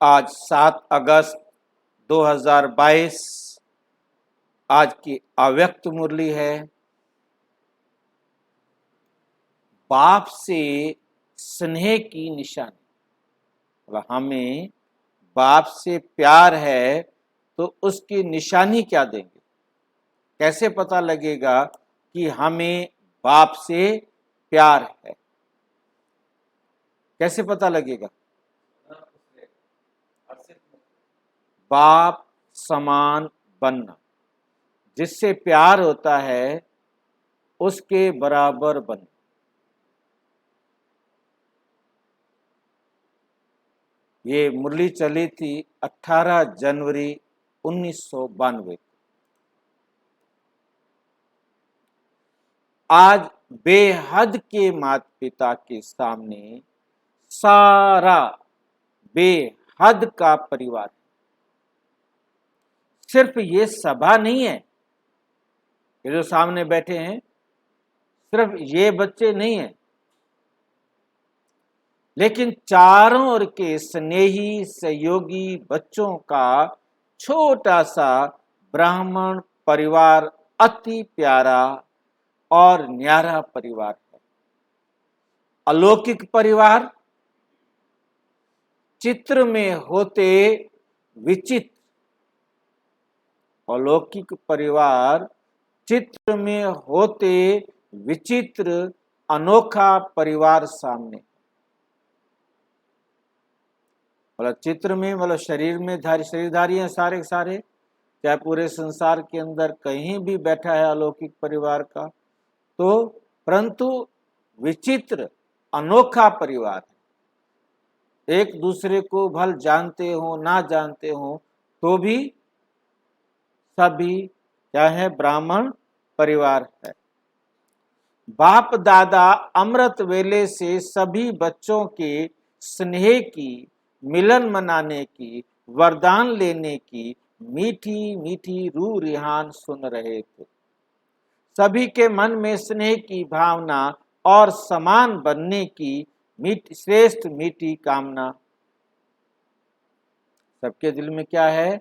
आज 7 अगस्त 2022 आज की अव्यक्त मुरली है। बाप से स्नेह की निशानी, मतलब हमें बाप से प्यार है तो उसकी निशानी क्या देंगे? कैसे पता लगेगा कि हमें बाप से प्यार है? कैसे पता लगेगा? बाप समान बनना, जिससे प्यार होता है उसके बराबर बनना। ये मुरली चली थी 18 जनवरी 1992। आज बेहद के माता पिता के सामने सारा बेहद का परिवार, सिर्फ ये सभा नहीं है, ये जो सामने बैठे हैं सिर्फ ये बच्चे नहीं हैं, लेकिन चारों ओर के स्नेही सहयोगी बच्चों का छोटा सा ब्राह्मण परिवार अति प्यारा और न्यारा परिवार है। अलौकिक परिवार चित्र में होते विचित्र, अलौकिक परिवार चित्र में होते विचित्र अनोखा परिवार सामने, मतलब चित्र में, मतलब शरीर में शरीरधारी हैं सारे सारे, चाहे पूरे संसार के अंदर कहीं भी बैठा है अलौकिक परिवार का, तो परंतु विचित्र अनोखा परिवार है। एक दूसरे को भल जानते हो ना जानते हो तो भी सभी क्या है, ब्राह्मण परिवार है। बाप दादा अमृत वेले से सभी बच्चों के स्नेह की, मिलन मनाने की, वरदान लेने की मीठी मीठी रूह रिहान सुन रहे थे। सभी के मन में स्नेह की भावना और समान बनने की श्रेष्ठ मीठी कामना। सबके दिल में क्या है?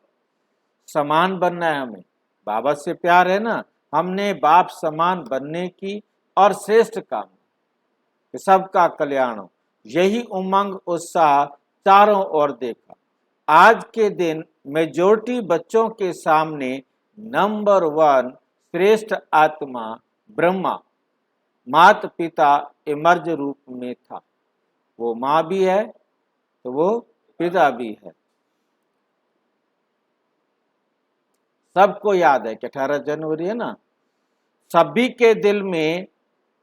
समान बनना है हमें, बाबा से प्यार है ना, हमने बाप समान बनने की और श्रेष्ठ कामना, सबका कल्याण हो, यही उमंग उत्साह चारों ओर देखा। आज के दिन मेजोरिटी बच्चों के सामने नंबर 1 श्रेष्ठ आत्मा ब्रह्मा माता पिता इमर्ज रूप में था। वो माँ भी है तो वो पिता भी है। सबको याद है कि 18 जनवरी है ना। सभी के दिल में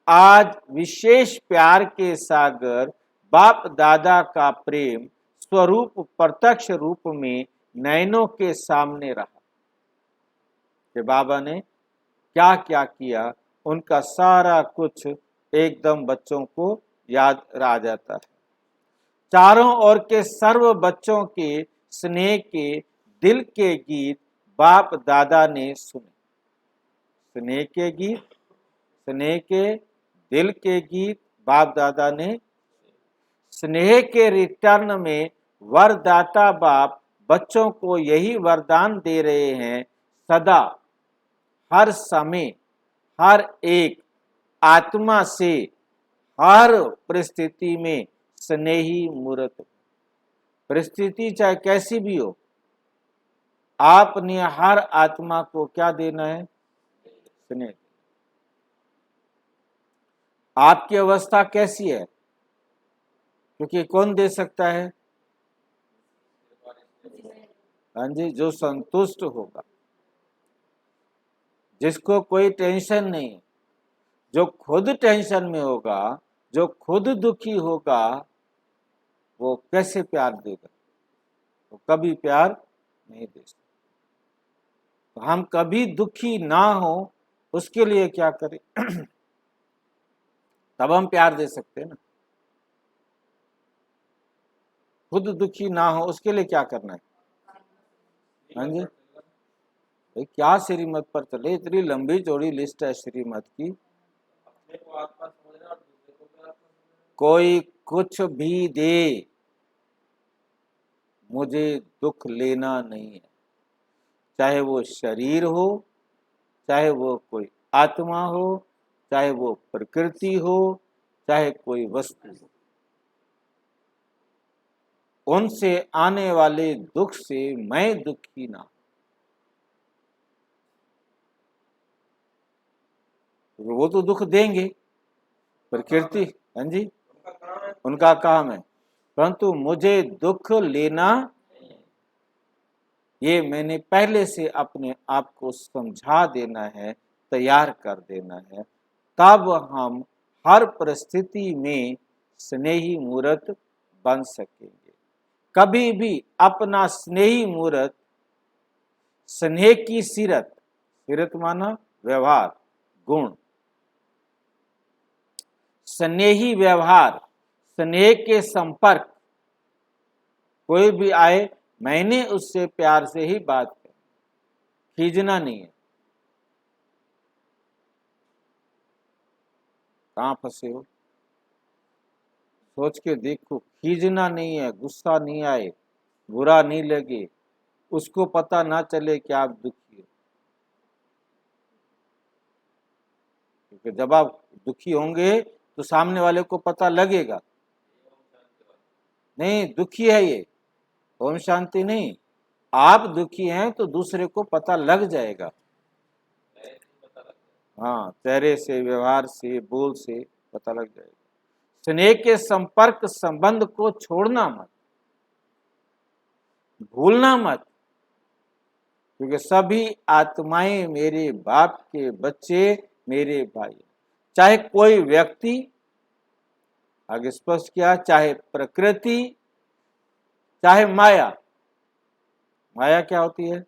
आज विशेष प्यार के सागर बाप दादा का प्रेम स्वरूप प्रत्यक्ष रूप में नयनों के सामने रहा कि बाबा ने क्या क्या किया, उनका सारा कुछ एकदम बच्चों को याद आ जाता है। चारों ओर के सर्व बच्चों के स्नेह के दिल के गीत बाप दादा ने सुने। स्नेह के गीत, स्नेह के दिल के गीत बाप दादा ने। स्नेह के रिटर्न में वरदाता बाप बच्चों को यही वरदान दे रहे हैं, सदा हर समय हर एक आत्मा से हर परिस्थिति में स्नेही मूर्त। परिस्थिति चाहे कैसी भी हो, आपने हर आत्मा को क्या देना है? स्नेह। आपकी अवस्था कैसी है? क्योंकि कौन दे सकता है? हाँ जी, जो संतुष्ट होगा, जिसको कोई टेंशन नहीं, जो खुद टेंशन में होगा, जो खुद दुखी होगा, वो कैसे प्यार देगा? वो कभी प्यार नहीं दे सकता। तो हम कभी दुखी ना हो उसके लिए क्या करें? तब हम प्यार दे सकते हैं ना। खुद दुखी ना हो उसके लिए क्या करना है? हाँ जी, भाई क्या श्रीमत पर चले? इतनी लंबी चौड़ी लिस्ट है श्रीमत की। कोई कुछ भी दे, मुझे दुख लेना नहीं है, चाहे वो शरीर हो, चाहे वो कोई आत्मा हो, चाहे वो प्रकृति हो, चाहे कोई वस्तु हो। उनसे आने वाले दुख से मैं दुखी ना, वो तो दुख देंगे, प्रकृति, हाँ जी, उनका काम है, परंतु मुझे दुख लेना, ये मैंने पहले से अपने आप को समझा देना है, तैयार कर देना है, तब हम हर परिस्थिति में स्नेही मूर्त बन सकेंगे। कभी भी अपना स्नेही मूर्त, स्नेह की सीरत, सीरत माना व्यवहार, गुण, स्नेही व्यवहार, स्नेह के संपर्क, कोई भी आए मैंने उससे प्यार से ही बात की, खींचना नहीं है। कहाँ फंसे हो, सोच के देखो, खींचना नहीं है, गुस्सा नहीं आए, बुरा नहीं लगे, उसको पता ना चले कि आप दुखी हो, क्योंकि जब आप दुखी होंगे तो सामने वाले को पता लगेगा, नहीं दुखी है ये, ओम शांति नहीं, आप दुखी हैं तो दूसरे को पता लग जाएगा। हाँ, चेहरे से, व्यवहार से, बोल से पता लग जाएगा। स्नेह के संपर्क संबंध को छोड़ना मत, भूलना मत, क्योंकि सभी आत्माएं मेरे बाप के बच्चे, मेरे भाई, चाहे कोई व्यक्ति, आगे स्पष्ट किया, चाहे प्रकृति, चाहे माया। माया क्या होती है?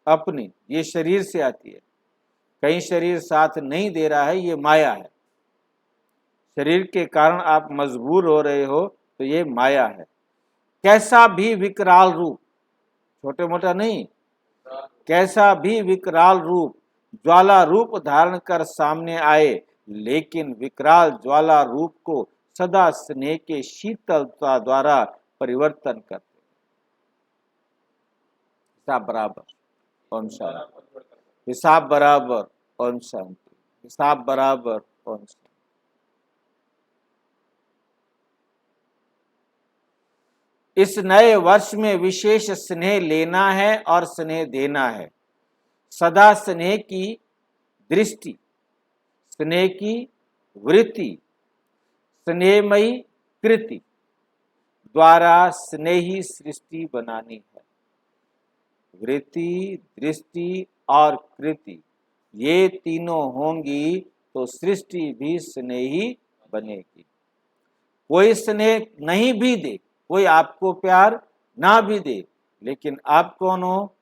अपनी, ये शरीर से आती है, कहीं शरीर साथ नहीं दे रहा है, ये माया है। शरीर के कारण आप मजबूर हो रहे हो तो ये माया है। कैसा भी विकराल रूप, छोटे मोटा नहीं, कैसा भी विकराल रूप, ज्वाला रूप धारण कर सामने आए, लेकिन विकराल ज्वाला रूप को सदा स्नेह के शीतलता द्वारा परिवर्तन करते। हिसाब बराबर, ओम शांति, हिसाब बराबर, ओम शांति, हिसाब बराबर, ओम शांति। इस नए वर्ष में विशेष स्नेह लेना है और स्नेह देना है। सदा स्नेह की दृष्टि, स्नेह की वृत्ति, स्नेहमयी कृति द्वारा स्नेही सृष्टि बनानी है। वृत्ति, दृष्टि और कृति, ये तीनों होंगी तो सृष्टि भी स्नेही बनेगी। कोई स्नेह नहीं भी दे, कोई आपको प्यार ना भी दे, लेकिन आप कौन हो?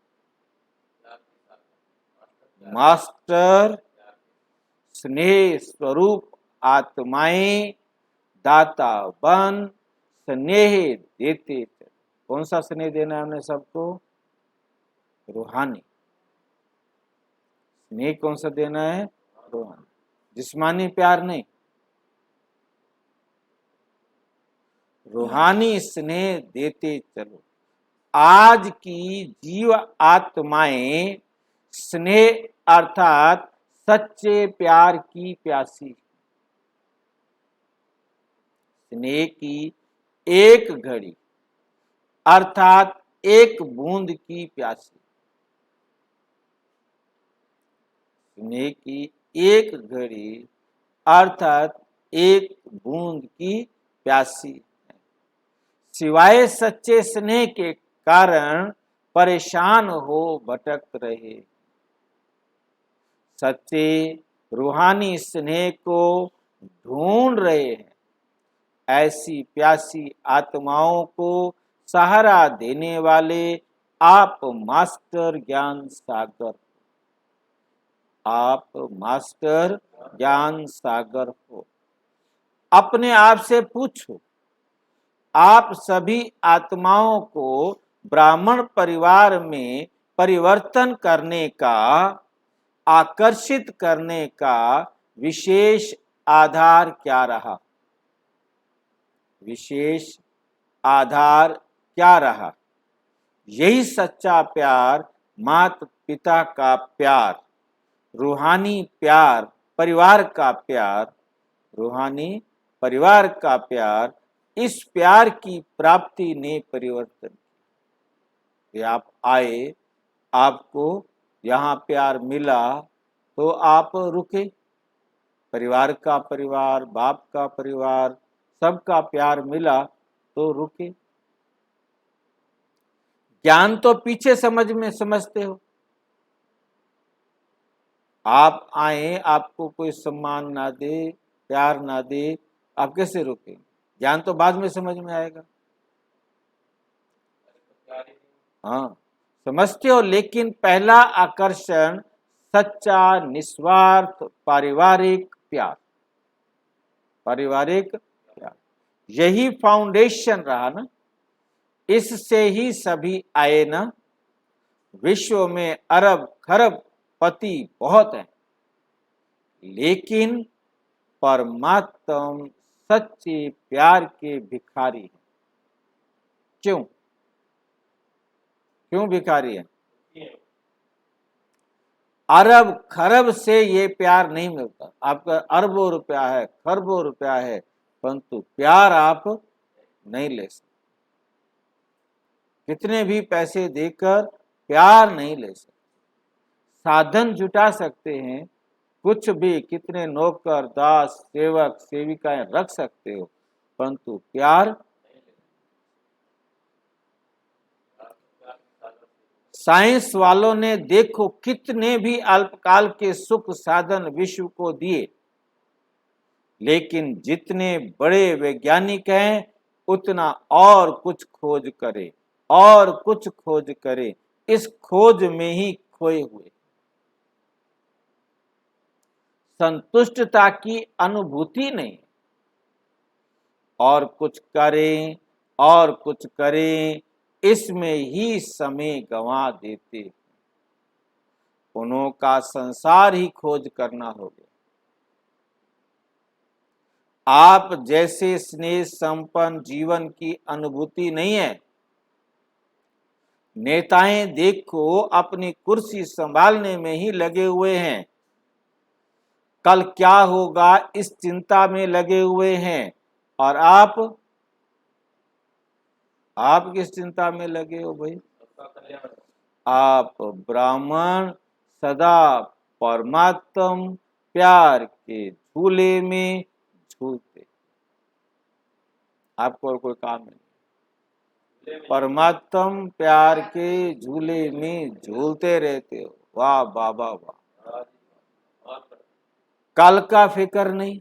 मास्टर, स्नेह स्वरूप आत्माएं, दाता बन स्नेह देते चले। कौन सा स्नेह देना है हमने सबको? रूहानी स्नेह। कौन सा देना है? रूहानी, जिस्मानी प्यार नहीं, रूहानी स्नेह देते चलो। आज की जीव आत्माएं स्नेह अर्थात सच्चे प्यार की प्यासी, स्नेह की एक घड़ी अर्थात एक बूंद की प्यासी, स्नेह की एक घड़ी अर्थात एक बूंद की प्यासी है। सिवाय सच्चे स्नेह के कारण परेशान हो भटक रहे। सच्चे रूहानी स्नेह को ढूंढ रहे हैं। ऐसी प्यासी आत्माओं को सहारा देने वाले आप मास्टर ज्ञान सागर, आप मास्टर ज्ञान सागर हो। अपने आप से पूछो, आप सभी आत्माओं को ब्राह्मण परिवार में परिवर्तन करने का, आकर्षित करने का विशेष आधार क्या रहा? विशेष आधार क्या रहा? यही सच्चा प्यार, माता पिता का प्यार, रूहानी प्यार, परिवार का प्यार, रूहानी परिवार का प्यार, इस प्यार की प्राप्ति ने परिवर्तन किया। आप आए, आपको यहाँ प्यार मिला तो आप रुके। परिवार का परिवार, बाप का परिवार, सबका प्यार मिला तो रुके। ज्ञान तो पीछे समझते हो। आप आए, आपको कोई सम्मान ना दे, प्यार ना दे, आप कैसे रुके? ज्ञान तो बाद में समझ में आएगा। हाँ, समझते हो, लेकिन पहला आकर्षण सच्चा निस्वार्थ पारिवारिक प्यार, पारिवारिक प्यार, यही फाउंडेशन रहा ना। इससे ही सभी आए ना। विश्व में अरब खरब पति बहुत हैं, लेकिन परमात्म सच्चे प्यार के भिखारी हैं। क्यों? क्यों भिखारी है? अरब खरब से ये प्यार नहीं मिलता। आपका अरबों रुपया है, खरबों रुपया है, परंतु प्यार आप नहीं ले सकते। कितने भी पैसे देकर प्यार नहीं ले सकते। साधन जुटा सकते हैं, कुछ भी, कितने नौकर, दास, सेवक, सेविकाएं रख सकते हो, परंतु प्यार। साइंस वालों ने देखो कितने भी अल्पकाल के सुख साधन विश्व को दिए, लेकिन जितने बड़े वैज्ञानिक हैं उतना और कुछ खोज करे, और कुछ खोज करे, इस खोज में ही खोए हुए। संतुष्टता की अनुभूति नहीं, और कुछ करें और कुछ करें, इसमें ही समय गंवा देते। उन्हों का संसार ही खोज करना हो गया। आप जैसे स्नेह संपन्न जीवन की अनुभूति नहीं है। नेताएं देखो अपनी कुर्सी संभालने में ही लगे हुए हैं, कल क्या होगा इस चिंता में लगे हुए हैं, और आप किस चिंता में लगे हो भाई? आप ब्राह्मण सदा परमात्म प्यार के झूले में झूलते, आपको और कोई काम नहीं, परमात्म प्यार के झूले में झूलते रहते हो। वाह बाबा वाह। कल का फिक्र नहीं,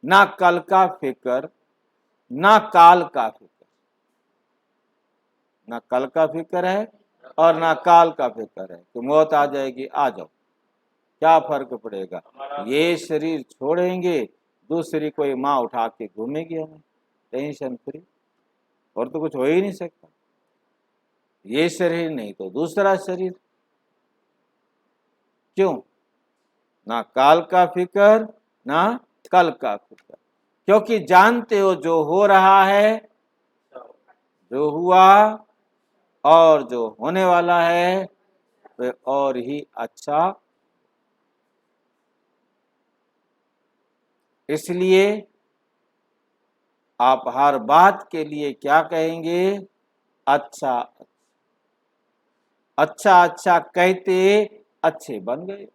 ना कल का फिक्र, ना काल का फिक्र। ना कल का फिक्र है और ना काल का फिक्र है कि मौत आ जाएगी, आ जाओ, क्या फर्क पड़ेगा। ये शरीर छोड़ेंगे, दूसरी कोई माँ उठा के घूमेगी हमें टेंशन फ्री, और तो कुछ हो ही नहीं सकता। ये शरीर नहीं तो दूसरा शरीर। क्यों? ना काल का फिक्र, ना कल का फिक्र, क्योंकि जानते हो जो हो रहा है, जो हुआ और जो होने वाला है वह और ही अच्छा। इसलिए आप हर बात के लिए क्या कहेंगे? अच्छा अच्छा अच्छा कहते अच्छे बन गए।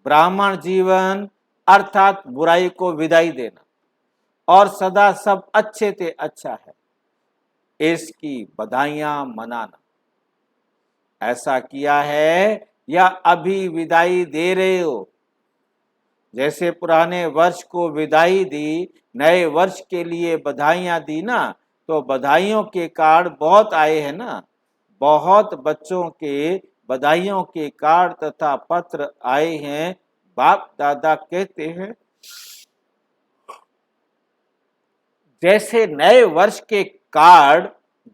ब्राह्मण जीवन अर्थात बुराई को विदाई देना और सदा सब अच्छे ते अच्छा है, इसकी बधाइयां मनाना। ऐसा किया है या अभी विदाई दे रहे हो? जैसे पुराने वर्ष को विदाई दी, नए वर्ष के लिए बधाइयां दी ना, तो बधाइयों के कार्ड बहुत आए हैं ना। बहुत बच्चों के बधाइयों के कार्ड तथा पत्र आए हैं। बाप दादा कहते हैं जैसे नए वर्ष के कार्ड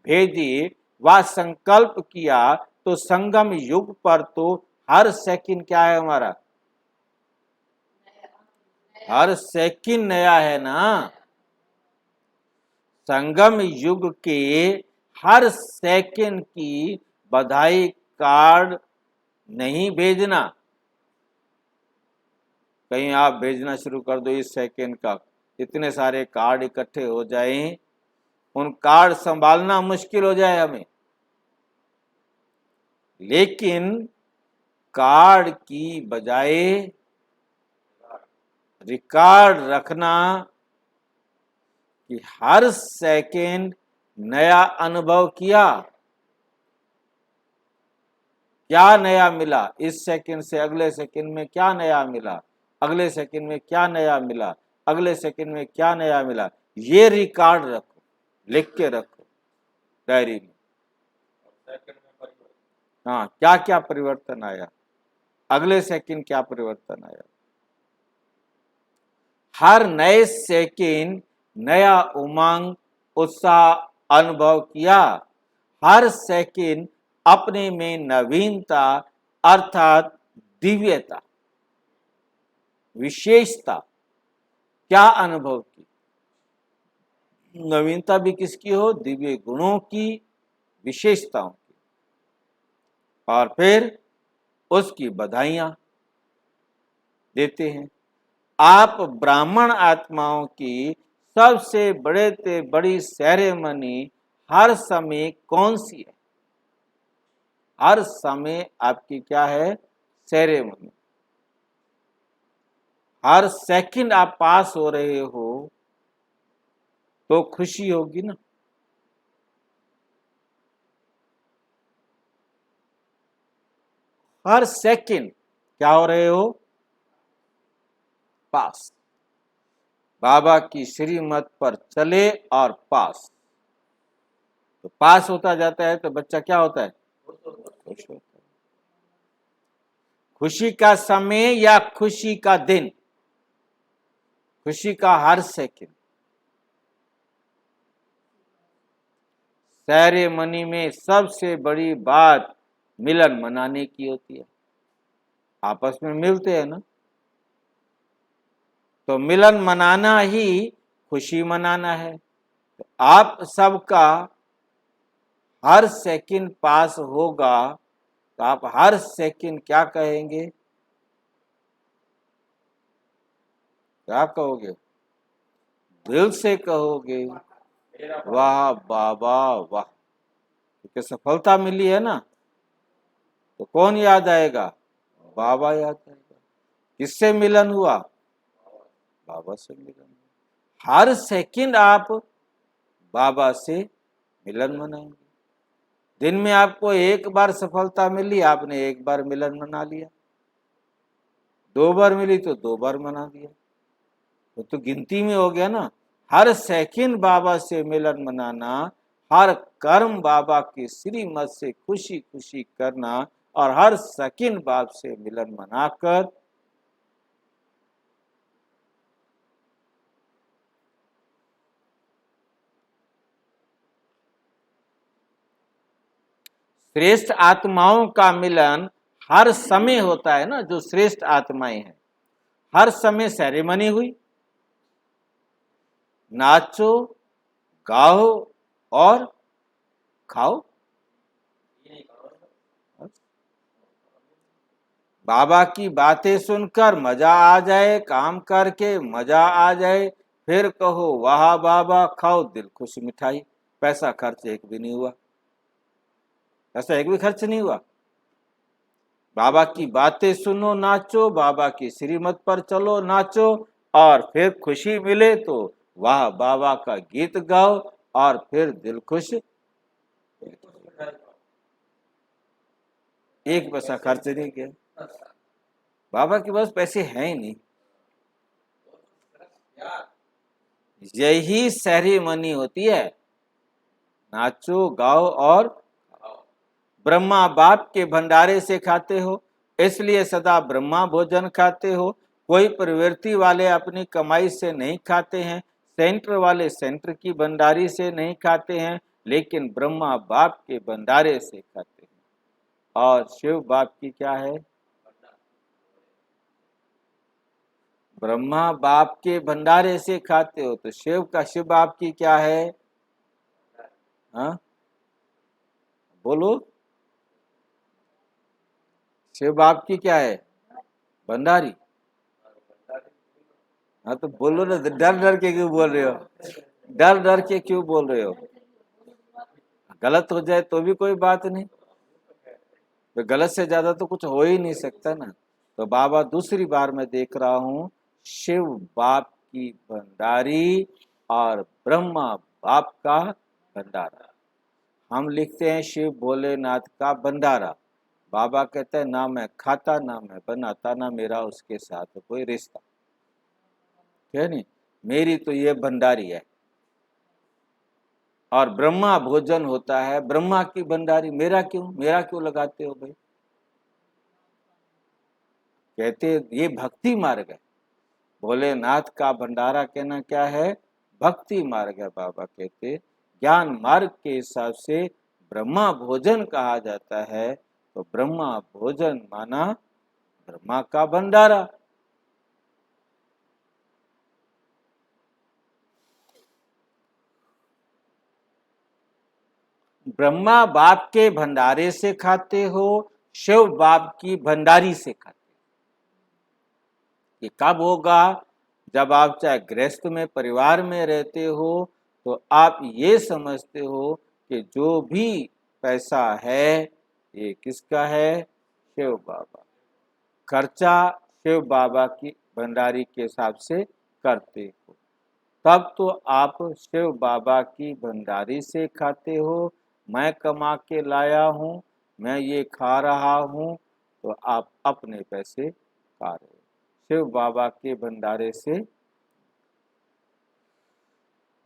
भेजे व संकल्प किया, तो संगम युग पर तो हर सेकंड क्या है हमारा? हर सेकंड नया है ना। संगम युग के हर सेकंड की बधाई कार्ड नहीं भेजना। कहीं आप भेजना शुरू कर दो इस सेकंड का, इतने सारे कार्ड इकट्ठे हो जाएं, उन कार्ड संभालना मुश्किल हो जाए हमें। लेकिन कार्ड की बजाय रिकॉर्ड रखना कि हर सेकंड नया अनुभव किया, क्या नया मिला, इस सेकंड से अगले सेकंड में क्या नया मिला, अगले सेकंड में क्या नया मिला, अगले सेकंड में क्या नया मिला, ये रिकॉर्ड रखो, लिख के रखो डायरी में। हाँ, क्या क्या परिवर्तन आया, अगले सेकंड क्या परिवर्तन आया। हर नए सेकंड नया उमंग, उत्साह अनुभव किया। हर सेकंड अपने में नवीनता अर्थात दिव्यता, विशेषता क्या अनुभव की। नवीनता भी किसकी हो, दिव्य गुणों की, विशेषताओं की। और फिर उसकी बधाइयां देते हैं। आप ब्राह्मण आत्माओं की सबसे बड़े से बड़ी सेरेमनी हर समय कौन सी है? हर समय आपकी क्या है, सेरेमनी। हर सेकंड आप पास हो रहे हो तो खुशी होगी ना। हर सेकंड क्या हो रहे हो, पास। बाबा की श्रीमत पर चले और पास, तो पास होता जाता है तो बच्चा क्या होता है, खुश होता है। खुशी का समय या खुशी का दिन, खुशी का हर सेकंड। सेरेमनी में सबसे बड़ी बात मिलन मनाने की होती है। आपस में मिलते हैं ना, तो मिलन मनाना ही खुशी मनाना है। तो आप सबका हर सेकंड पास होगा तो आप हर सेकंड क्या कहेंगे, क्या कहोगे, दिल से कहोगे वाह बाबा वाह। क्योंकि सफलता मिली है ना, तो कौन याद आएगा, बाबा याद आएगा। किससे मिलन हुआ, बाबा से मिलन हुआ। हर सेकंड आप बाबा से मिलन मनाएंगे। दिन में आपको एक बार सफलता मिली, आपने एक बार मिलन मना लिया। 2 बार मिली तो 2 बार मना दिया, तो गिनती में हो गया ना। हर सेकंड बाबा से मिलन मनाना, हर कर्म बाबा की श्रीमत से खुशी खुशी करना, और हर सेकंड बाप से मिलन मनाकर श्रेष्ठ आत्माओं का मिलन हर समय होता है ना। जो श्रेष्ठ आत्माएं हैं, हर समय सेरेमनी हुई, नाचो गाओ और खाओ। बाबा की बातें सुनकर मजा आ जाए, काम करके मजा आ जाए, फिर कहो वाह बाबा, खाओ दिल खुश मिठाई। पैसा खर्च एक भी नहीं हुआ, पैसा एक भी खर्च नहीं हुआ। बाबा की बातें सुनो, नाचो, बाबा की श्रीमत पर चलो, नाचो, और फिर खुशी मिले तो वाह बाबा का गीत गाओ, और फिर दिल खुश। एक पैसा खर्च नहीं किया, बाबा के पास पैसे हैं ही नहीं। यही सेरेमनी होती है, नाचो गाओ और ब्रह्मा बाप के भंडारे से खाते हो, इसलिए सदा ब्रह्मा भोजन खाते हो। कोई प्रवृत्ति वाले अपनी कमाई से नहीं खाते हैं, सेंटर वाले सेंटर की भंडारी से नहीं खाते हैं, लेकिन ब्रह्मा बाप के भंडारे से खाते हैं। और शिव बाप की क्या है, ब्रह्मा बाप के भंडारे से खाते हो, तो शिव बाप की क्या है? हाँ बोलो, शिव बाप की क्या है? भंडारी। हाँ तो बोलो ना, डर डर के क्यों बोल रहे हो? डर डर के क्यों बोल रहे हो? गलत हो जाए तो भी कोई बात नहीं, तो गलत से ज्यादा तो कुछ हो ही नहीं सकता ना। तो बाबा दूसरी बार मैं देख रहा हूँ, शिव बाप की भंडारी और ब्रह्मा बाप का भंडारा। हम लिखते हैं शिव भोलेनाथ का भंडारा। बाबा कहते हैं ना मैं खाता ना मैं बनाता ना मेरा उसके साथ कोई रिश्ता, है नहीं, मेरी तो ये भंडारी है। और ब्रह्मा भोजन होता है, ब्रह्मा की भंडारी, मेरा क्यों लगाते हो भाई? कहते ये भक्ति मार्ग है। भोलेनाथ का भंडारा कहना क्या है? भक्ति मार्ग है। बाबा कहते ज्ञान मार्ग के हिसाब से ब्रह्मा भोजन कहा जाता है, तो ब्रह्मा भोजन माना ब्रह्मा का भंडारा। ब्रह्मा बाप के भंडारे से खाते हो, शिव बाप की भंडारी से खाते हो। ये कब होगा? जब आप चाहे गृहस्थ में परिवार में रहते हो, तो आप ये समझते हो कि जो भी पैसा है ये किसका है? शिव बाबा। खर्चा शिव बाबा की भंडारी के हिसाब से करते हो, तब तो आप शिव बाबा की भंडारी से खाते हो। मैं कमा के लाया हूँ, मैं ये खा रहा हूँ, तो आप अपने पैसे खा रहे हो। शिव बाबा के भंडारे से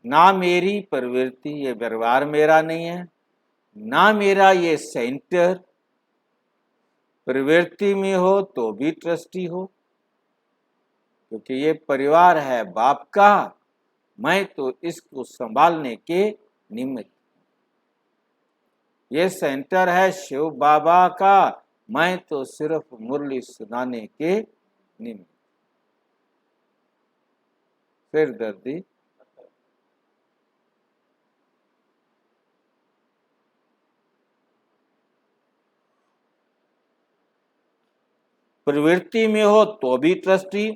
ना मेरी प्रवृत्ति, ये व्यवहार मेरा नहीं है, ना मेरा ये सेंटर। प्रवृत्ति में हो तो भी ट्रस्टी हो, क्योंकि ये परिवार है बाप का, मैं तो इसको संभालने के निमित्त। ये सेंटर है शिव बाबा का, मैं तो सिर्फ मुरली सुनाने के निमित्त। फिर दर्दी प्रवृत्ति में हो तो भी ट्रस्टी,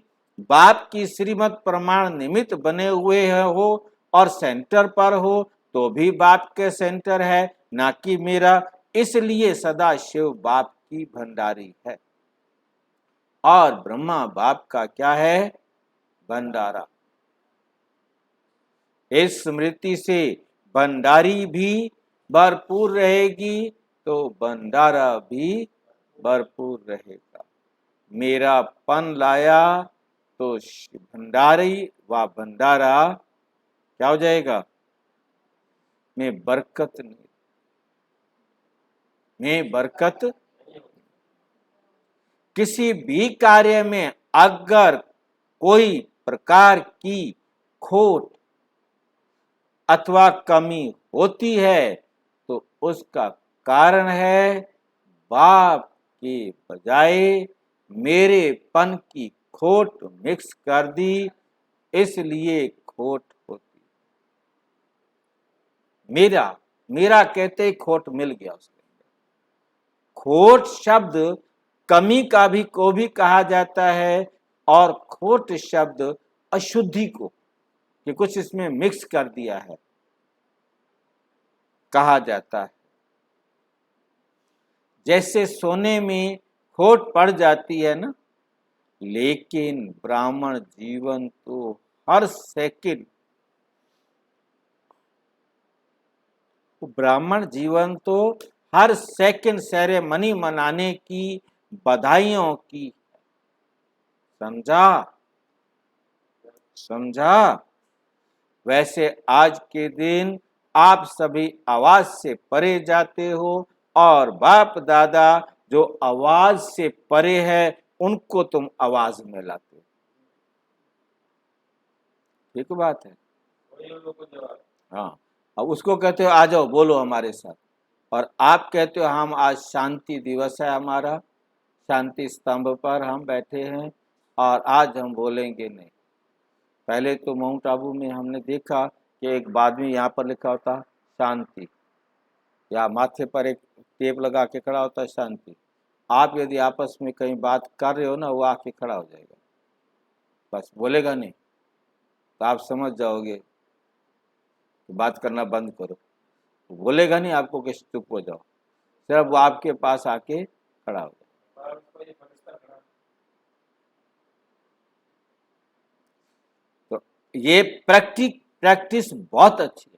बाप की श्रीमत प्रमाण निमित्त बने हुए हो और सेंटर पर हो तो भी बाप के सेंटर है, ना कि मेरा। इसलिए सदा शिव बाप की भंडारी है और ब्रह्मा बाप का क्या है? भंडारा। इस स्मृति से भंडारी भी भरपूर रहेगी तो भंडारा भी भरपूर रहेगा। मेरा पन लाया तो भंडारी व भंडारा क्या हो जाएगा? में बरकत नहीं, में बरकत। किसी भी कार्य में अगर कोई प्रकार की खोट अथवा कमी होती है तो उसका कारण है बाप के बजाय मेरेपन की खोट मिक्स कर दी, इसलिए खोट होती। मेरा कहते ही खोट मिल गया उसके अंदर। खोट शब्द कमी का भी को भी कहा जाता है और खोट शब्द अशुद्धि को, कि कुछ इसमें मिक्स कर दिया है, कहा जाता है। जैसे सोने में खोट पड़ जाती है ना, लेकिन ब्राह्मण जीवन तो हर सेकंड, ब्राह्मण जीवन तो हर सेकंड सेरेमनी मनाने की, बधाइयों की। समझा? समझा? वैसे आज के दिन आप सभी आवाज से परे जाते हो और बाप दादा जो आवाज से परे है उनको तुम आवाज में लाते हो। ठीक बात है। हाँ, अब उसको कहते हो आ जाओ बोलो हमारे साथ, और आप कहते हो हम आज शांति दिवस है हमारा, शांति स्तंभ पर हम बैठे हैं, और आज हम बोलेंगे नहीं। पहले तो माउंट आबू में हमने देखा कि एक बाद में यहाँ पर लिखा होता शांति, या माथे पर एक टेप लगा के खड़ा होता है शांति। आप यदि आपस में कहीं बात कर रहे हो ना, वो आके खड़ा हो जाएगा, बस बोलेगा नहीं, तो आप समझ जाओगे कि बात करना बंद करो। तो बोलेगा नहीं आपको कि चुप हो जाओ, सिर्फ वो आपके पास आके खड़ा हो जाए। तो ये प्रैक्टिस बहुत अच्छी है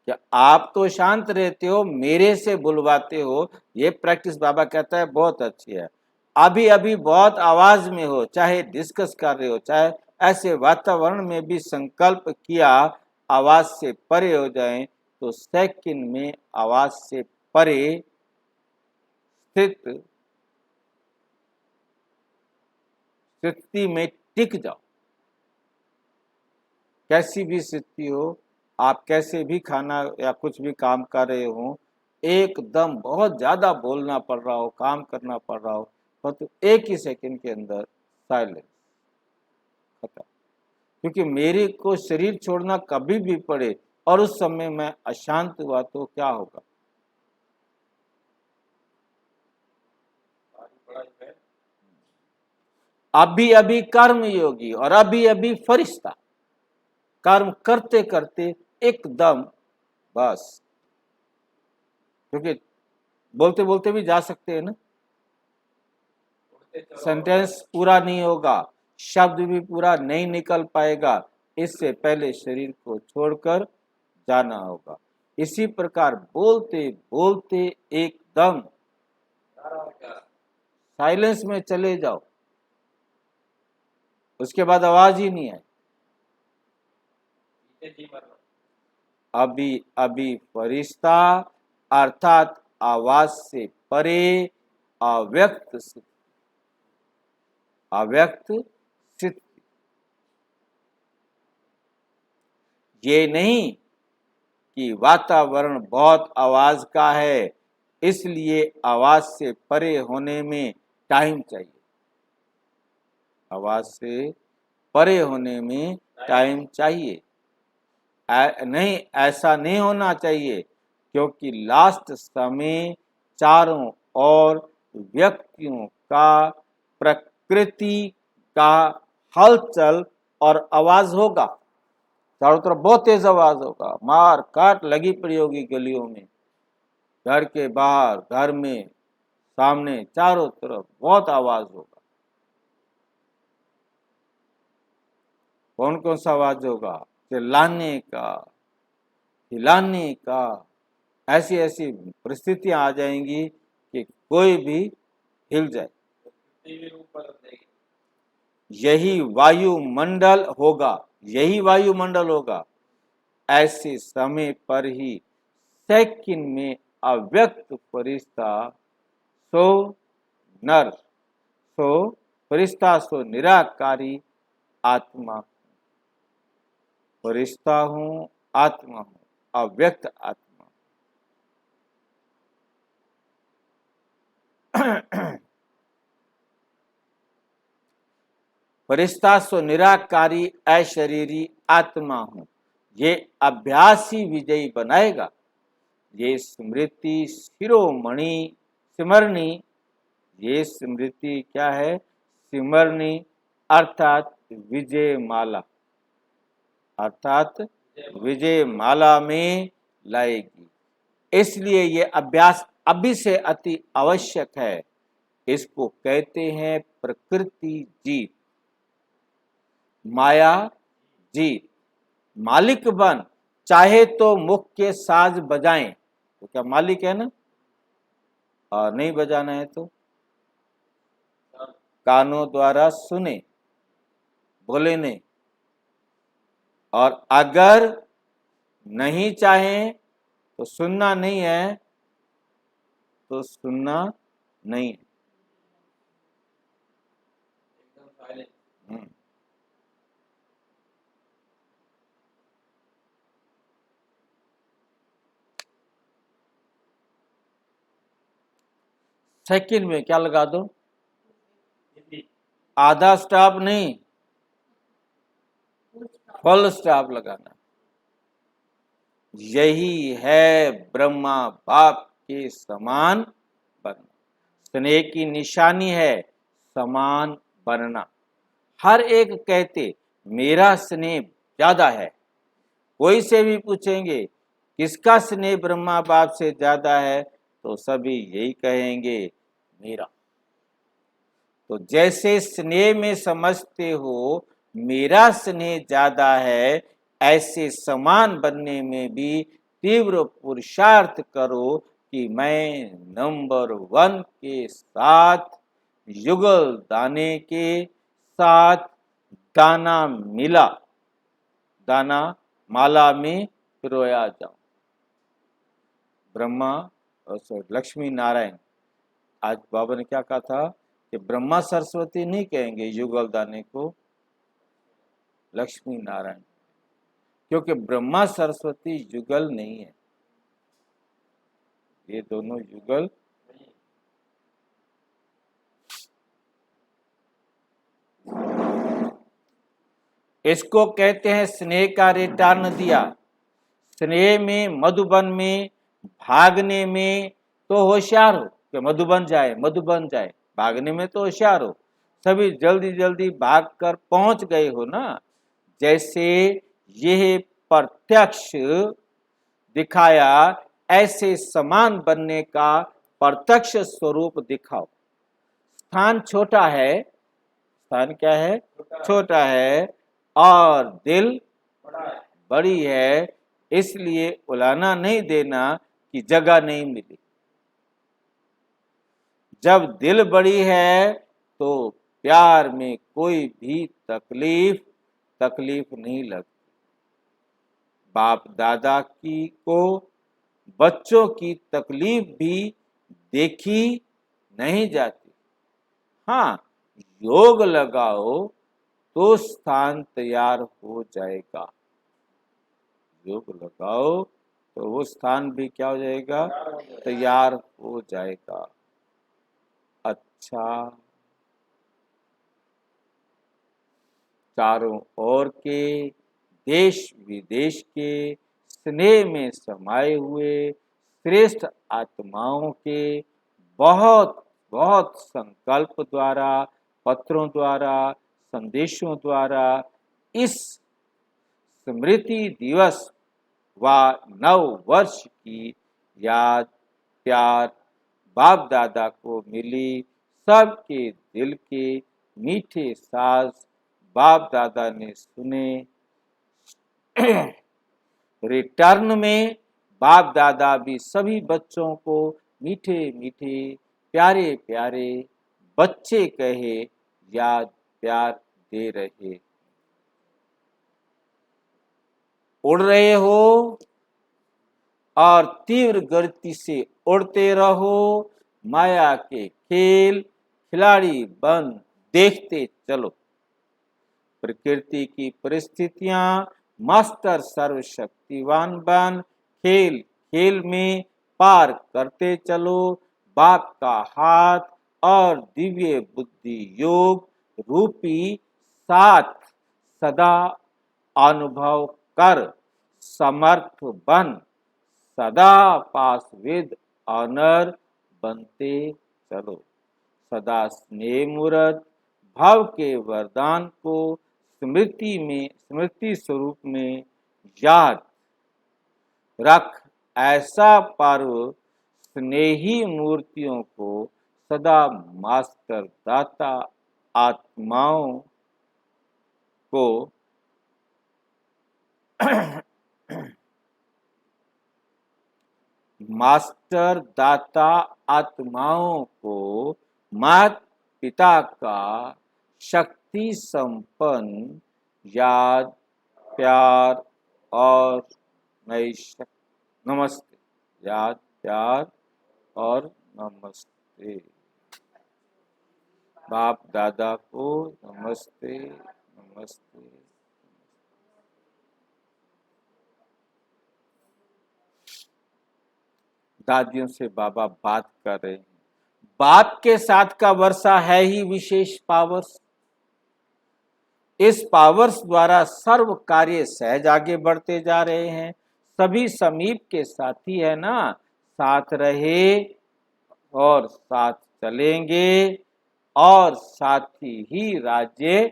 कि आप तो शांत रहते हो, मेरे से बुलवाते हो। ये प्रैक्टिस बाबा कहता है बहुत अच्छी है। अभी अभी बहुत आवाज में हो, चाहे डिस्कस कर रहे हो, चाहे ऐसे वातावरण में भी संकल्प किया आवाज से परे हो जाएं, तो सेकंड में आवाज से परे स्थित स्थिति में टिक जाओ। कैसी भी स्थिति हो, आप कैसे भी खाना या कुछ भी काम कर रहे हो, एकदम बहुत ज्यादा बोलना पड़ रहा हो, काम करना पड़ रहा हो, तो एक ही सेकंड के अंदर साइलेंस खत्म। क्योंकि मेरे को शरीर छोड़ना कभी भी पड़े और उस समय मैं अशांत हुआ तो क्या होगा। अभी अभी कर्म योगी और अभी अभी फरिश्ता, कर्म करते करते एकदम बस। क्योंकि बोलते बोलते भी जा सकते हैं ना, सेंटेंस पूरा नहीं होगा, शब्द भी पूरा नहीं निकल पाएगा, इससे पहले शरीर को छोड़कर जाना होगा। इसी प्रकार बोलते बोलते एकदम साइलेंस में चले जाओ, उसके बाद आवाज ही नहीं आए। अभी अभी फरिश्ता अर्थात आवाज से परे अव्यक्त अव्यक्त स्थिति। ये नहीं कि वातावरण बहुत आवाज का है इसलिए आवाज से परे होने में टाइम चाहिए। आवाज से परे होने में टाइम चाहिए, नहीं, ऐसा नहीं होना चाहिए। क्योंकि लास्ट समय चारों ओर व्यक्तियों का, प्रकृति का हलचल और आवाज होगा। चारों तरफ बहुत तेज आवाज होगा, मार काट लगी पड़ी होगी गलियों में, घर के बाहर, घर में, सामने, चारों तरफ बहुत आवाज होगा। कौन कौन सा आवाज होगा? चिल्लाने का, हिलाने का, ऐसी ऐसी परिस्थितियां आ जाएंगी कि कोई भी हिल जाए। यही वायुमंडल होगा, यही वायुमंडल होगा। ऐसे समय पर ही सेकंड में अव्यक्त फरिश्ता सो नर, सो फरिश्ता सो निराकारी आत्मा, फरिश्ता हूँ, आत्मा हूँ, अव्यक्त आत्मा। फरिश्ता सो निराकारी अशरीरी आत्मा हूं, ये अभ्यास ही विजयी बनाएगा। ये स्मृति शिरोमणि सिमरनी, ये स्मृति क्या है? सिमरनी अर्थात विजय माला, अर्थात विजय माला में लाएगी। इसलिए ये अभ्यास अभी से अति आवश्यक है। इसको कहते हैं प्रकृति जीत, माया जीत। मालिक बन, चाहे तो मुख के साज बजाएं, तो क्या मालिक है ना, और नहीं बजाना है तो कानों द्वारा सुने, बोले नहीं। और अगर नहीं चाहें तो सुनना नहीं है, तो सुनना नहीं है। सेकंड में क्या लगा दो? आधा स्टॉप नहीं, फुल स्टॉप लगाना। यही है ब्रह्मा बाप के समान बनना। स्नेह की निशानी है समान बनना। हर एक कहते मेरा स्नेह ज्यादा है। कोई से भी पूछेंगे किसका स्नेह ब्रह्मा बाप से ज्यादा है, तो सभी यही कहेंगे मेरा। तो जैसे स्नेह में समझते हो मेरा स्नेह ज्यादा है, ऐसे समान बनने में भी तीव्र पुरुषार्थ करो कि मैं नंबर 1 के साथ युगल दाने के साथ दाना मिला, दाना माला में पिरोया जाऊं। ब्रह्मा लक्ष्मी नारायण, आज बाबा ने क्या कहा था कि ब्रह्मा सरस्वती नहीं कहेंगे युगल दाने को, लक्ष्मी नारायण, क्योंकि ब्रह्मा सरस्वती युगल नहीं है, ये दोनों युगल। इसको कहते हैं स्नेह का रिटर्न दिया। स्नेह में मधुबन में भागने में तो होशियार हो कि मधुबन जाए, मधुबन जाए, भागने में तो होशियार हो, सभी जल्दी जल्दी भाग कर पहुंच गए हो ना। जैसे यह प्रत्यक्ष दिखाया, ऐसे समान बनने का प्रत्यक्ष स्वरूप दिखाओ। स्थान छोटा है, स्थान क्या है, छोटा है, और दिल बड़ी है, इसलिए उलाना नहीं देना कि जगह नहीं मिली। जब दिल बड़ी है तो प्यार में कोई भी तकलीफ नहीं लगती। बाप दादा की को बच्चों की तकलीफ भी देखी नहीं जाती। हाँ, योग लगाओ तो स्थान तैयार हो जाएगा। योग लगाओ तो वो स्थान भी क्या हो जाएगा, तैयार हो जाएगा। अच्छा, चारों ओर के देश विदेश के स्नेह में समाये हुए श्रेष्ठ आत्माओं के बहुत बहुत संकल्प द्वारा, पत्रों द्वारा, संदेशों द्वारा इस स्मृति दिवस व नव वर्ष की याद प्यार बाप दादा को मिली। सबके दिल के मीठे साज बाप दादा ने सुने। रिटर्न में बाप दादा भी सभी बच्चों को मीठे मीठे प्यारे प्यारे बच्चे कहे याद प्यार दे रहे। उड़ रहे हो और तीव्र गति से उड़ते रहो। माया के खेल खिलाड़ी बन देखते चलो। प्रकृति की परिस्थितियां मास्टर सर्वशक्तिवान बन खेल खेल में पार करते चलो। बाप का हाथ और दिव्य बुद्धि योग रूपी साथ सदा अनुभव कर समर्थ बन सदा पास विद ऑनर बनते चलो। सदा स्नेह मूर्त भाव के वरदान को स्मृति स्वरूप में याद रख। ऐसा पर्व स्नेही मूर्तियों को सदा मास्टर दाता आत्माओं को मास्टर दाता आत्माओं को माता पिता का शक्ति संपन्न याद प्यार और नमस्ते, याद प्यार और नमस्ते। बाप दादा को नमस्ते नमस्ते। दादियों से बाबा बात कर रहे हैं। बाप के साथ का वर्षा है ही विशेष पावर्स। इस पावर्स द्वारा सर्व कार्य सहज आगे बढ़ते जा रहे हैं। सभी समीप के साथी है ना, साथ रहे और साथ चलेंगे और साथ ही राज्य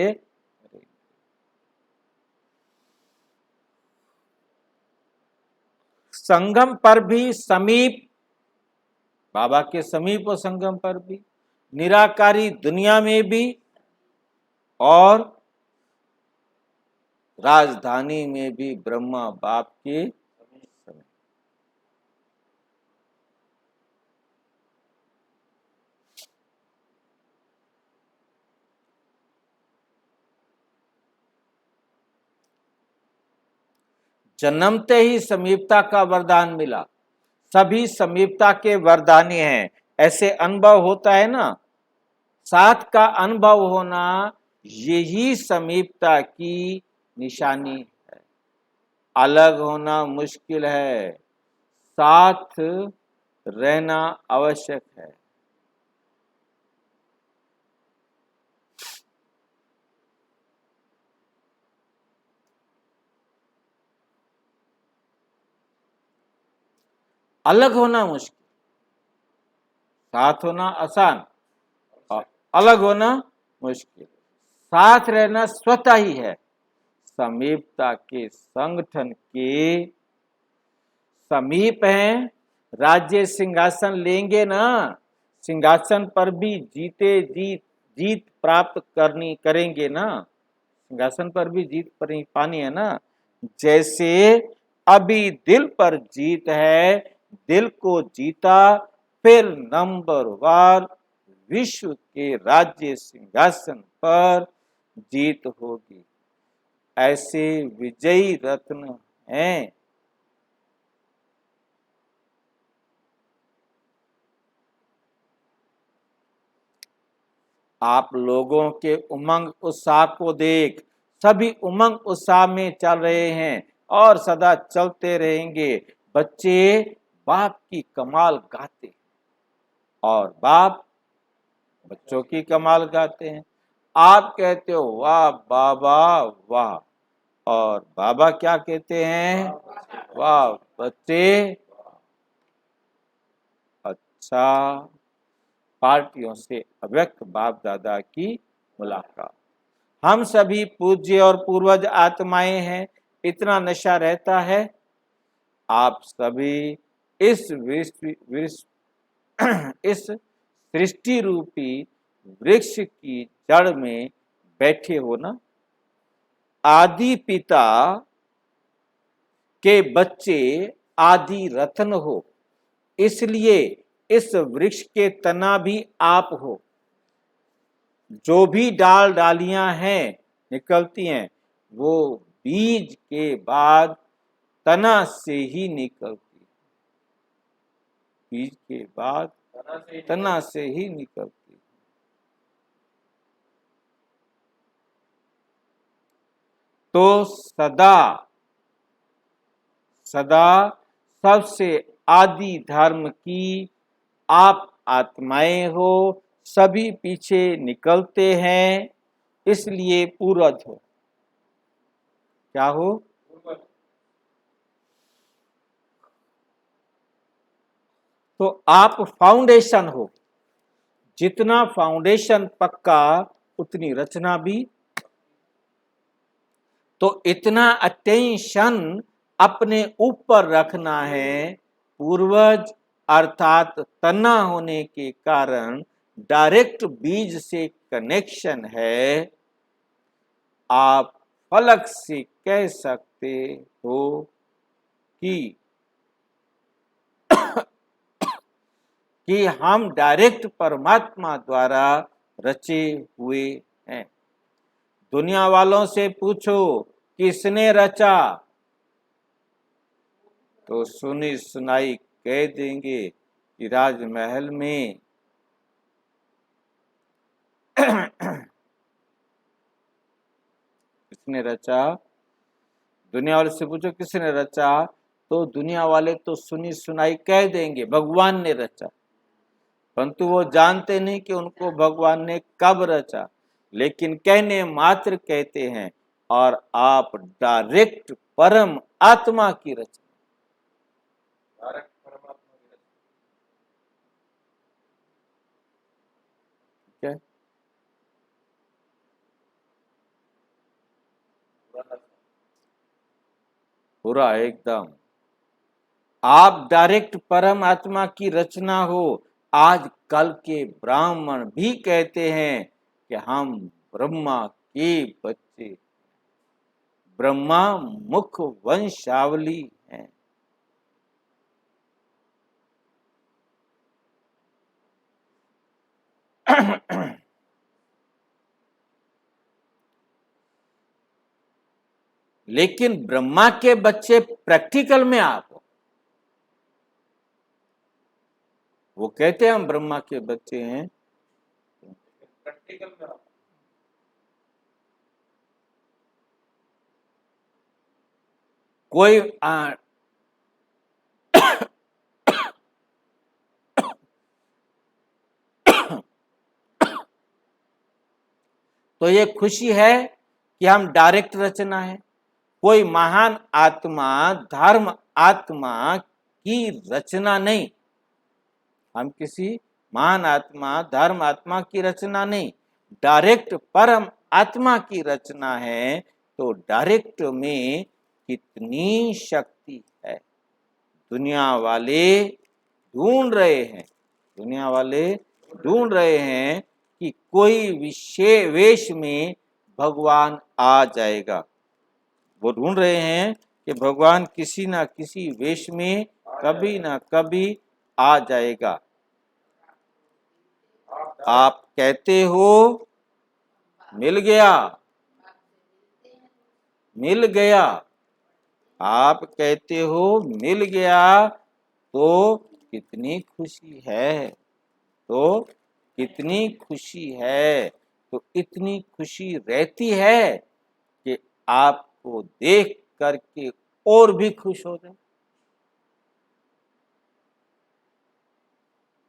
करेंगे। संगम पर भी समीप, बाबा के समीप और संगम पर भी, निराकारी दुनिया में भी और राजधानी में भी ब्रह्मा बाप के समीप। जन्मते ही समीपता का वरदान मिला। सभी समीपता के वरदानी हैं। ऐसे अनुभव होता है ना, साथ का अनुभव होना, यही समीपता की निशानी है। अलग होना मुश्किल है, साथ रहना आवश्यक है। अलग होना मुश्किल, साथ होना आसान, और अलग होना मुश्किल। साथ रहना स्वतः ही है। समीपता के संगठन के समीप हैं, राज्य सिंहासन लेंगे ना, सिंहासन पर भी जीत प्राप्त करेंगे ना, सिंहासन पर भी जीत पानी है ना। जैसे अभी दिल पर जीत है, दिल को जीता, फिर नंबर वार विश्व के राज्य सिंहासन पर जीत होगी। ऐसे विजयी रत्न हैं। आप लोगों के उमंग उत्साह को देख सभी उमंग उत्साह में चल रहे हैं और सदा चलते रहेंगे। बच्चे बाप की कमाल गाते और बाप बच्चों की कमाल गाते हैं। आप कहते हो वाह बाबा वाह, और बाबा क्या कहते हैं, वाह बच्चे। अच्छा, पार्टियों से अव्यक्त बाप दादा की मुलाकात। हम सभी पूज्य और पूर्वज आत्माएं हैं, इतना नशा रहता है। आप सभी इस इस सृष्टि रूपी वृक्ष की जड़ में बैठे हो ना। आदि पिता के बच्चे आदि रत्न हो, इसलिए इस वृक्ष के तना भी आप हो। जो भी डालियां हैं निकलती हैं, वो बीज के बाद तना से ही निकलती, बीज के बाद तना से ही निकलती। तो सदा सबसे आदि धर्म की आप आत्माएं हो, सभी पीछे निकलते हैं, इसलिए पूर्वज हो। क्या हो, तो आप फाउंडेशन हो। जितना फाउंडेशन पक्का उतनी रचना भी। तो इतना अटेंशन अपने ऊपर रखना है। पूर्वज अर्थात तना होने के कारण डायरेक्ट बीज से कनेक्शन है। आप फलक से कह सकते हो कि हम डायरेक्ट परमात्मा द्वारा रचे हुए हैं। दुनिया वालों से पूछो किसने रचा, तो सुनी सुनाई कह देंगे कि राजमहल में किसने रचा। दुनिया वाले से पूछो किसने रचा, तो दुनिया वाले तो सुनी सुनाई कह देंगे भगवान ने रचा, परंतु वो जानते नहीं कि उनको भगवान ने कब रचा। लेकिन कहने मात्र कहते हैं, और आप डायरेक्ट परम आत्मा की रचना। ठीक है, पूरा एकदम आप डायरेक्ट परम आत्मा की रचना हो। आज कल के ब्राह्मण भी कहते हैं कि हम ब्रह्मा के बच्चे, ब्रह्मा मुख वंशावली हैं। लेकिन ब्रह्मा के बच्चे प्रैक्टिकल में आप हो। वो कहते हैं हम ब्रह्मा के बच्चे हैं, प्रैक्टिकल में आप। कोई तो ये खुशी है कि हम डायरेक्ट रचना है। कोई महान आत्मा, धर्म आत्मा की रचना नहीं। हम किसी महान आत्मा, धर्म आत्मा की रचना नहीं, डायरेक्ट परम आत्मा की रचना है। तो डायरेक्ट में कितनी शक्ति है। दुनिया वाले ढूंढ रहे हैं, दुनिया वाले ढूंढ रहे हैं कि कोई विशेष वेश में भगवान आ जाएगा। वो ढूंढ रहे हैं कि भगवान किसी ना किसी वेश में कभी ना कभी आ जाएगा। आप कहते हो मिल गया, मिल गया, आप कहते हो मिल गया, तो कितनी खुशी है, तो कितनी खुशी है। तो इतनी खुशी रहती है कि आपको देख करके और भी खुश हो जाए,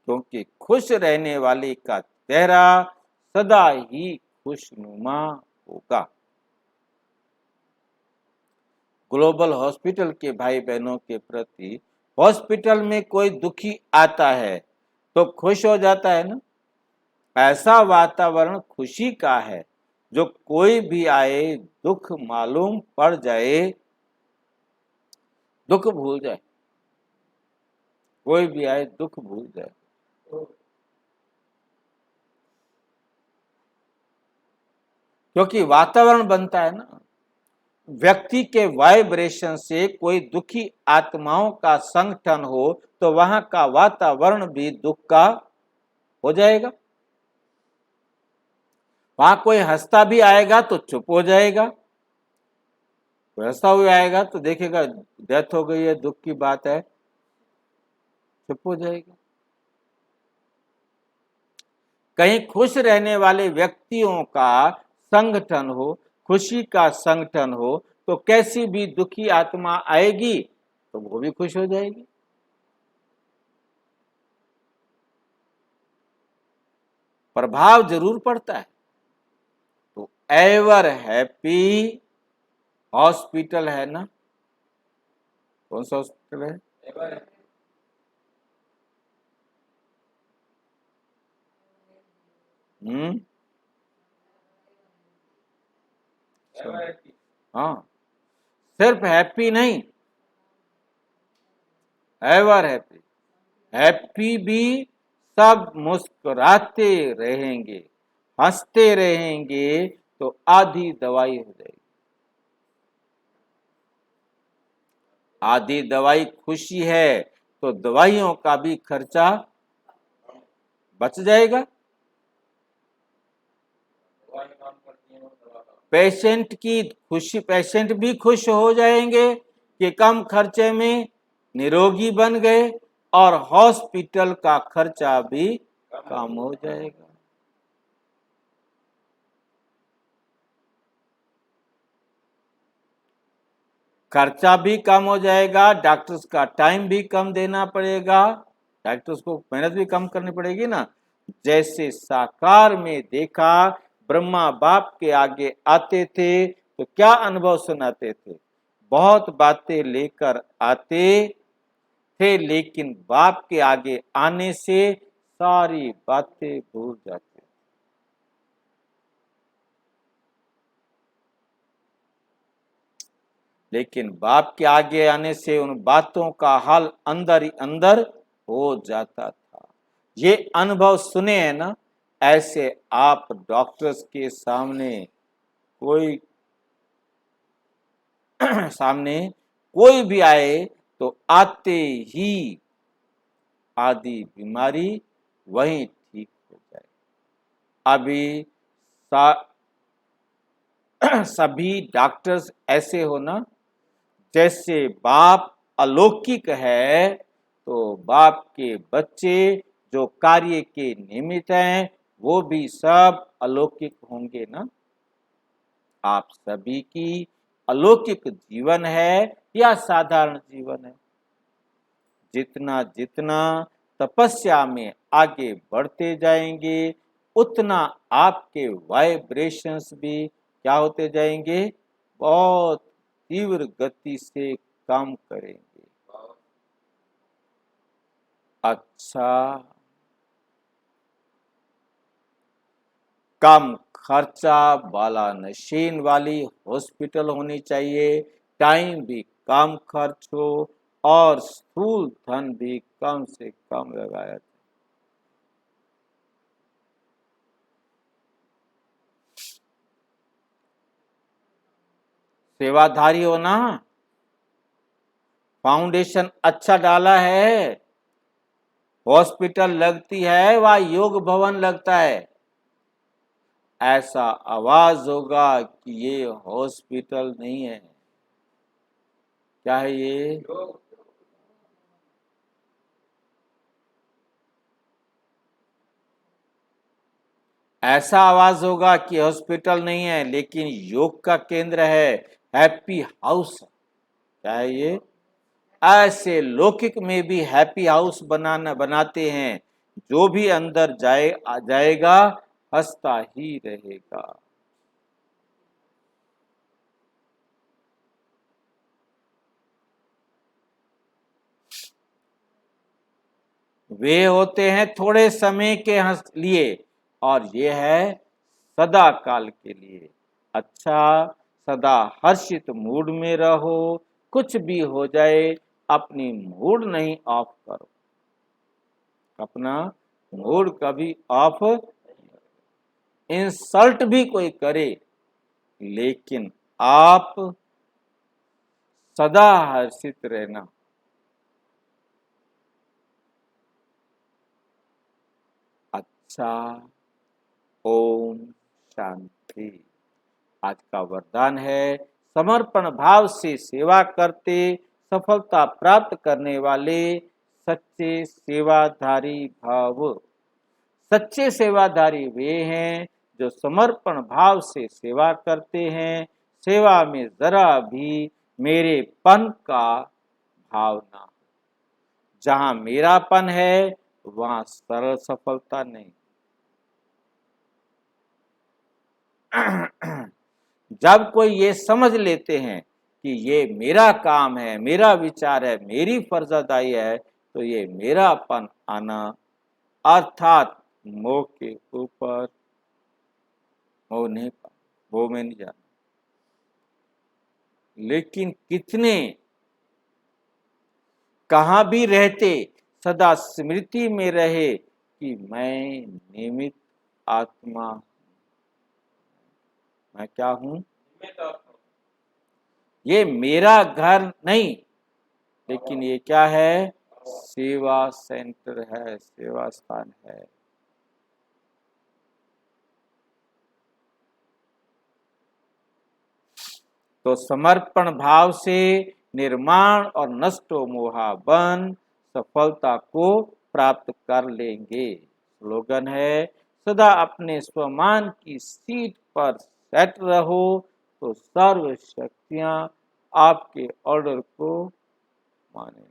क्योंकि खुश रहने वाले का चेहरा सदा ही खुशनुमा होगा। ग्लोबल हॉस्पिटल के भाई बहनों के प्रति, हॉस्पिटल में कोई दुखी आता है तो खुश हो जाता है ना। ऐसा वातावरण खुशी का है, जो कोई भी आए दुख मालूम पड़ जाए, दुख भूल जाए, कोई भी आए दुख भूल जाए। क्योंकि वातावरण बनता है ना, व्यक्ति के वाइब्रेशन से कोई दुखी आत्माओं का संगठन हो तो वहां का वातावरण भी दुख का हो जाएगा। वहां कोई हंसता भी आएगा तो चुप हो जाएगा, कोई हंसता हुआ आएगा तो देखेगा डेथ हो गई है, दुख की बात है, चुप हो जाएगा। कहीं खुश रहने वाले व्यक्तियों का संगठन हो, खुशी का संगठन हो, तो कैसी भी दुखी आत्मा आएगी तो वो भी खुश हो जाएगी। प्रभाव जरूर पड़ता है। तो एवर हैप्पी हॉस्पिटल है ना, कौन सा हॉस्पिटल है? एवर हाँ, सिर्फ हैप्पी नहीं, एवर हैप्पी, हैप्पी भी, सब मुस्कुराते रहेंगे, हंसते रहेंगे, तो आधी दवाई हो जाएगी। आधी दवाई खुशी है तो दवाइयों का भी खर्चा बच जाएगा। पेशेंट की खुशी, पेशेंट भी खुश हो जाएंगे कि कम खर्चे में निरोगी बन गए, और हॉस्पिटल का खर्चा भी कम हो जाएगा। खर्चा भी कम हो जाएगा, डॉक्टर्स का टाइम भी कम देना पड़ेगा, डॉक्टर्स को मेहनत भी कम करनी पड़ेगी ना। जैसे साकार में देखा ब्रह्मा बाप के आगे आते थे तो क्या अनुभव सुनाते थे? बहुत बातें लेकर आते थे, लेकिन बाप के आगे आने से सारी बातें भूल जाते। लेकिन बाप के आगे आने से उन बातों का हल अंदर ही अंदर हो जाता था। ये अनुभव सुने हैं ना, ऐसे आप डॉक्टर्स के सामने कोई सामने कोई भी आए तो आते ही आदि बीमारी वहीं ठीक हो जाए। अभी सभी डॉक्टर्स ऐसे हो ना, जैसे बाप अलौकिक है तो बाप के बच्चे जो कार्य के निमित्त हैं वो भी सब अलौकिक होंगे ना। आप सभी की अलौकिक जीवन है या साधारण जीवन है? जितना जितना तपस्या में आगे बढ़ते जाएंगे उतना आपके वाइब्रेशंस भी क्या होते जाएंगे? बहुत तीव्र गति से काम करेंगे। अच्छा, कम खर्चा वाला मशीन वाली हॉस्पिटल होनी चाहिए, टाइम भी कम खर्च हो और स्थूल धन भी कम से कम लगाया जाए। सेवाधारी हो ना, फाउंडेशन अच्छा डाला है, हॉस्पिटल लगती है वह योग भवन लगता है, ऐसा आवाज होगा कि ये हॉस्पिटल नहीं है। क्या है ये? ऐसा आवाज होगा कि हॉस्पिटल नहीं है लेकिन योग का केंद्र है, हैप्पी हाउस। क्या है ये? ऐसे लौकिक में भी हैप्पी हाउस बनाते हैं, जो भी अंदर जाएगा हंसता ही रहेगा। वे होते हैं थोड़े समय के लिए और ये है सदा काल के लिए। अच्छा, सदा हर्षित मूड में रहो, कुछ भी हो जाए अपनी मूड नहीं ऑफ करो, अपना मूड कभी ऑफ। इंसल्ट भी कोई करे लेकिन आप सदा हर्षित रहना। अच्छा, ओम शांति। आज का वरदान है, समर्पण भाव से सेवा करते सफलता प्राप्त करने वाले सच्चे सेवाधारी भाव। सच्चे सेवाधारी वे हैं जो समर्पण भाव से सेवा करते हैं, सेवा में जरा भी मेरेपन का भाव ना हो। जहां मेरापन है वहां सरल सफलता नहीं। जब कोई ये समझ लेते हैं कि ये मेरा काम है, मेरा विचार है, मेरी फर्जदाई है, तो ये मेरापन आना अर्थात मोह के ऊपर मोह नहीं पा, मोह में नहीं जाना। लेकिन कितने कहाँ भी रहते सदा स्मृति में रहे कि मैं निमित्त आत्मा, मैं क्या हूं? ये मेरा घर नहीं, लेकिन ये क्या है? सेवा सेंटर है, सेवा स्थान है। तो समर्पण भाव से निर्माण और नष्टो मोहा बन सफलता को प्राप्त कर लेंगे। स्लोगन है, सदा अपने स्वमान की सीट पर सेट रहो तो सर्व शक्तियां आपके ऑर्डर को माने।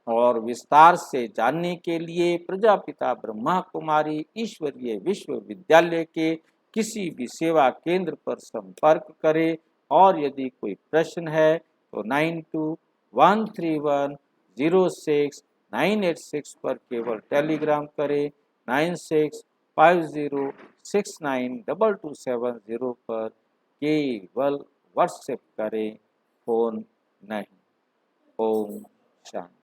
और विस्तार से जानने के लिए प्रजापिता ब्रह्मा कुमारी ईश्वरीय विश्वविद्यालय के किसी भी सेवा केंद्र पर संपर्क करें। और यदि कोई प्रश्न है तो 9213106986 पर केवल टेलीग्राम करें। 9650692270 पर केवल व्हाट्सएप करें, फोन नहीं। ओम शांति।